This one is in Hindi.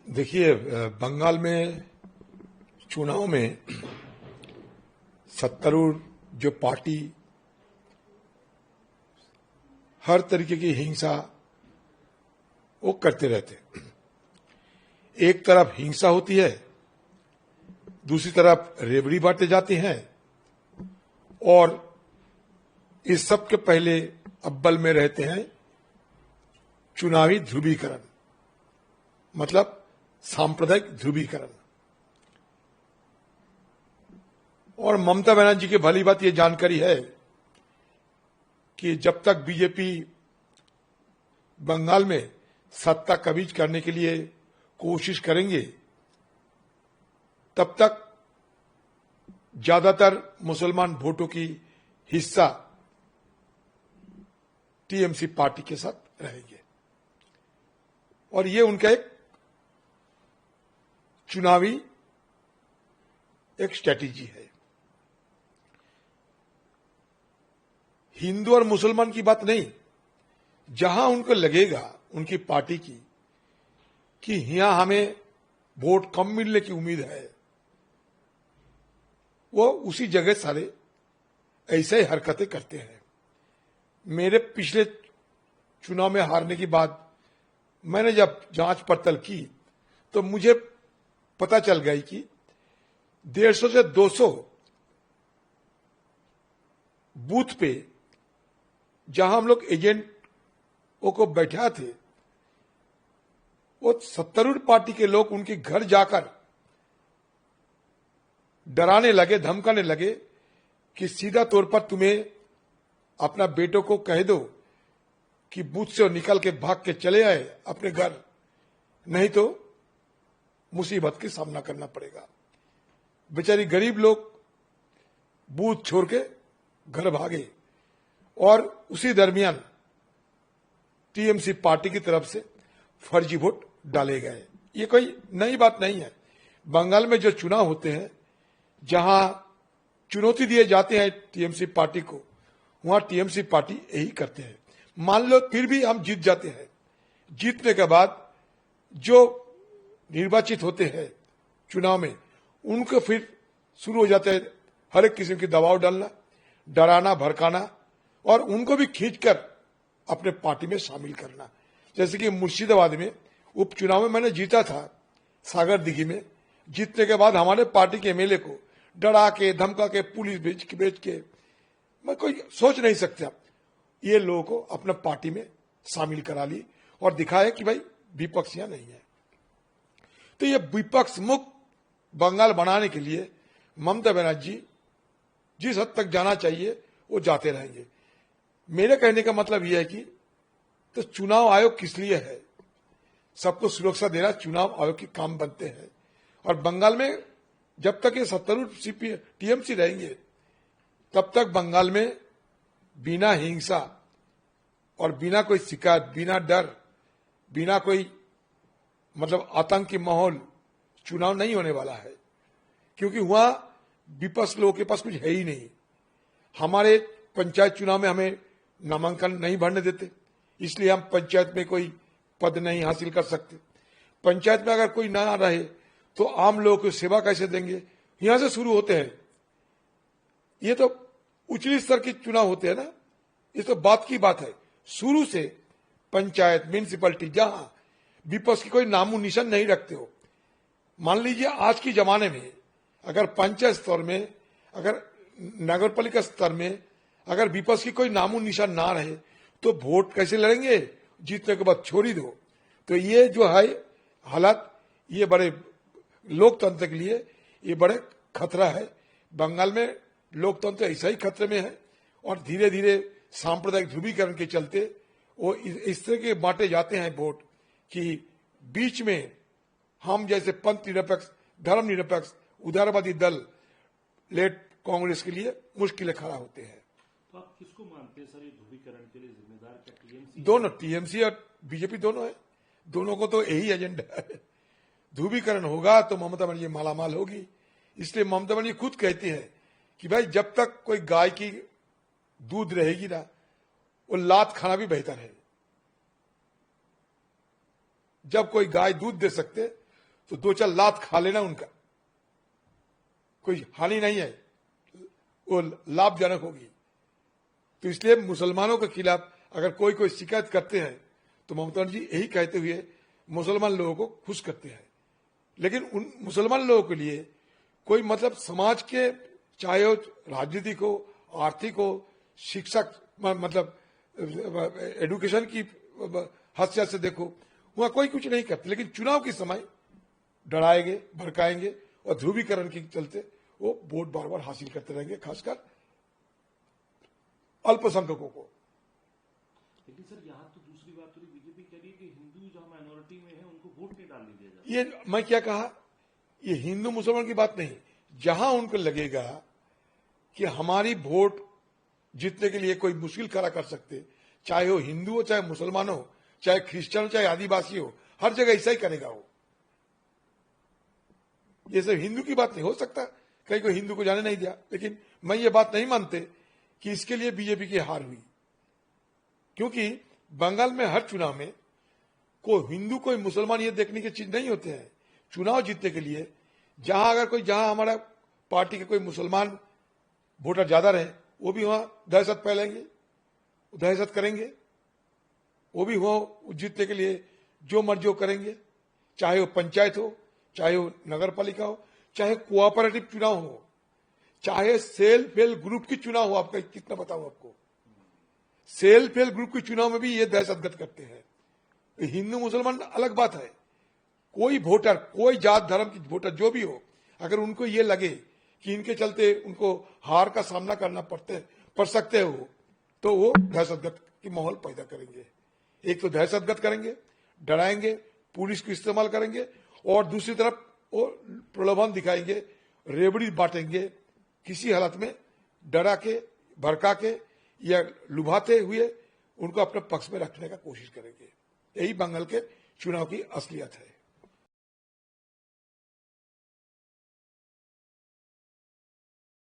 देखिए, बंगाल में चुनाव में सत्तारूढ़ जो पार्टी हर तरीके की हिंसा वो करते रहते। एक तरफ हिंसा होती है, दूसरी तरफ रेवड़ी बांटे जाते हैं, और इस सब के पहले अव्वल में रहते हैं चुनावी ध्रुवीकरण, मतलब सांप्रदायिक ध्रुवीकरण। और ममता बनर्जी की भली बात यह जानकारी है कि जब तक बीजेपी बंगाल में सत्ता कब्जा करने के लिए कोशिश करेंगे, तब तक ज्यादातर मुसलमान वोटों की हिस्सा टीएमसी पार्टी के साथ रहेंगे, और ये उनका एक चुनावी एक स्ट्रेटेजी है। हिंदू और मुसलमान की बात नहीं, जहां उनको लगेगा उनकी पार्टी की कि यहां हमें वोट कम मिलने की उम्मीद है, वो उसी जगह सारे ऐसे ही हरकतें करते हैं। मेरे पिछले चुनाव में हारने के बाद मैंने जब जांच पड़ताल की तो मुझे पता चल गई कि 150 से 200 बूथ पे जहां हम लोग एजेंटों को बैठा थे, वो सत्तारूढ़ पार्टी के लोग उनके घर जाकर डराने लगे, धमकाने लगे कि सीधा तौर पर तुम्हें अपना बेटों को कह दो कि बूथ से निकल के भाग के चले आए अपने घर, नहीं तो मुसीबत का सामना करना पड़ेगा। बेचारी गरीब लोग बूथ छोड़ के घर भागे, और उसी दरमियान टीएमसी पार्टी की तरफ से फर्जी वोट डाले गए। ये कोई नई बात नहीं है। बंगाल में जो चुनाव होते हैं, जहां चुनौती दिए जाते हैं टीएमसी पार्टी को, वहां टीएमसी पार्टी यही करते हैं। मान लो फिर भी हम जीत जाते हैं, जीतने के बाद जो निर्वाचित होते हैं चुनाव में, उनको फिर शुरू हो जाता है हर एक किस्म की दबाव डालना, डराना, भड़काना, और उनको भी खींचकर अपने पार्टी में शामिल करना। जैसे कि मुर्शिदाबाद में उपचुनाव में मैंने जीता था, सागर दिघी में। जीतने के बाद हमारे पार्टी के एमएलए को डरा के, धमका के, पुलिस भेज के, मैं कोई सोच नहीं सकता, ये लोगों को अपना पार्टी में शामिल करा ली और दिखाया कि भाई विपक्ष यहां नहीं है। तो ये विपक्ष मुक्त बंगाल बनाने के लिए ममता बनर्जी जिस हद तक जाना चाहिए वो जाते रहेंगे। मेरे कहने का मतलब यह है कि तो चुनाव आयोग किस लिए है? सबको सुरक्षा देना चुनाव आयोग के काम बनते हैं। और बंगाल में जब तक ये सत्तारूढ़ टीएमसी रहेंगे, तब तक बंगाल में बिना हिंसा और बिना कोई शिकायत, बिना डर, बिना कोई मतलब आतंक की माहौल चुनाव नहीं होने वाला है, क्योंकि वहां विपक्ष लोगों के पास कुछ है ही नहीं। हमारे पंचायत चुनाव में हमें नामांकन नहीं भरने देते, इसलिए हम पंचायत में कोई पद नहीं हासिल कर सकते। पंचायत में अगर कोई ना रहे तो आम लोगों को सेवा कैसे देंगे? यहां से शुरू होते हैं। ये तो उच्च स्तर के चुनाव होते हैं ना, ये तो बात की बात है। शुरू से पंचायत, म्यूनिसिपैलिटी, जहां विपक्ष की कोई नामो निशान नहीं रखते हो। मान लीजिए आज के जमाने में अगर पंचायत स्तर में, अगर नगर पालिका स्तर में अगर विपक्ष की कोई नामो निशान ना रहे तो वोट कैसे लड़ेंगे? जीतने के बाद छोड़ ही दो। तो ये जो है हालात, ये बड़े लोकतंत्र के लिए ये बड़े खतरा है। बंगाल में लोकतंत्र ऐसा ही खतरे में है, और धीरे धीरे सांप्रदायिक ध्रुवीकरण के चलते वो इस तरह के बांटे जाते हैं वोट कि बीच में हम जैसे पंथ निरपेक्ष, धर्म निरपेक्ष, उदारवादी दल लेट कांग्रेस के लिए मुश्किलें खड़ा होते हैं। तो आप किसको मानते हैं सर, ये ध्रुवीकरण के लिए जिम्मेदार? क्या टीएमसी? दोनों, टीएमसी और बीजेपी दोनों है। दोनों को तो यही एजेंडा है। ध्रुवीकरण होगा तो ममता बनर्जी मालामाल होगी। इसलिए ममता बनर्जी खुद कहती है कि भाई जब तक कोई गाय की दूध रहेगी ना, वो लात खाना भी बेहतर है। जब कोई गाय दूध दे सकते तो 2-4 लात खा लेना उनका, कोई हानि नहीं है, वो लाभजनक होगी। तो इसलिए मुसलमानों के खिलाफ अगर कोई शिकायत करते हैं तो ममता जी यही कहते हुए मुसलमान लोगों को खुश करते हैं। लेकिन उन मुसलमान लोगों के लिए कोई मतलब समाज के, चाहे वो राजनीतिक हो, आर्थिक हो, शिक्षक मतलब एडुकेशन की हैसियत से देखो, वहां कोई कुछ नहीं करते। लेकिन चुनाव के समय डराएंगे, भड़काएंगे और ध्रुवीकरण के चलते वो वोट बार बार हासिल करते रहेंगे, खासकर अल्पसंख्यकों को। लेकिन सर यहाँ तो दूसरी बात थोड़ी बीजेपी कह रही है कि हिंदू जहां माइनॉरिटी में है उनको वोट नहीं डालने दिया जाए। ये मैं क्या कहा, ये हिंदू मुसलमान की बात नहीं, जहां उनको लगेगा कि हमारी वोट जीतने के लिए कोई मुश्किल खड़ा कर सकते, चाहे वो हिंदू हो, चाहे मुसलमान हो, चाहे क्रिश्चियन हो, चाहे आदिवासी हो, हर जगह ऐसा ही करेगा वो। ये सिर्फ हिंदू की बात नहीं, हो सकता कहीं कोई हिंदू को जाने नहीं दिया, लेकिन मैं ये बात नहीं मानते कि इसके लिए बीजेपी की हार हुई। क्योंकि बंगाल में हर चुनाव में कोई हिंदू कोई मुसलमान ये देखने की चीज नहीं होते हैं। चुनाव जीतने के लिए जहां हमारा पार्टी के कोई मुसलमान वोटर ज्यादा रहे, वो भी वहां दहशत फैलाएंगे, दहशत करेंगे, वो भी वहां जीतने के लिए जो मर्जी वो करेंगे, चाहे वो पंचायत हो, चाहे वो नगर पालिका हो, चाहे कोऑपरेटिव चुनाव हो, चाहे सेल्फ हेल्प ग्रुप की चुनाव हो। आपका कितना बताऊं आपको, सेल्फ हेल्प ग्रुप के चुनाव में भी ये दहशतगर्द करते हैं। हिंदू मुसलमान अलग बात है, कोई वोटर, कोई जात धर्म की वोटर जो भी हो, अगर उनको ये लगे कि इनके चलते उनको हार का सामना करना पड़ सकते हो, तो वो दहशतगर्द की माहौल पैदा करेंगे। एक तो दहशतगर्द करेंगे, डराएंगे, पुलिस को इस्तेमाल करेंगे, और दूसरी तरफ वो प्रलोभन दिखाएंगे, रेवड़ी बांटेंगे, किसी हालत में डरा के, भड़का के या लुभाते हुए उनको अपने पक्ष में रखने का कोशिश करेंगे। यही बंगाल के चुनाव की असलियत है।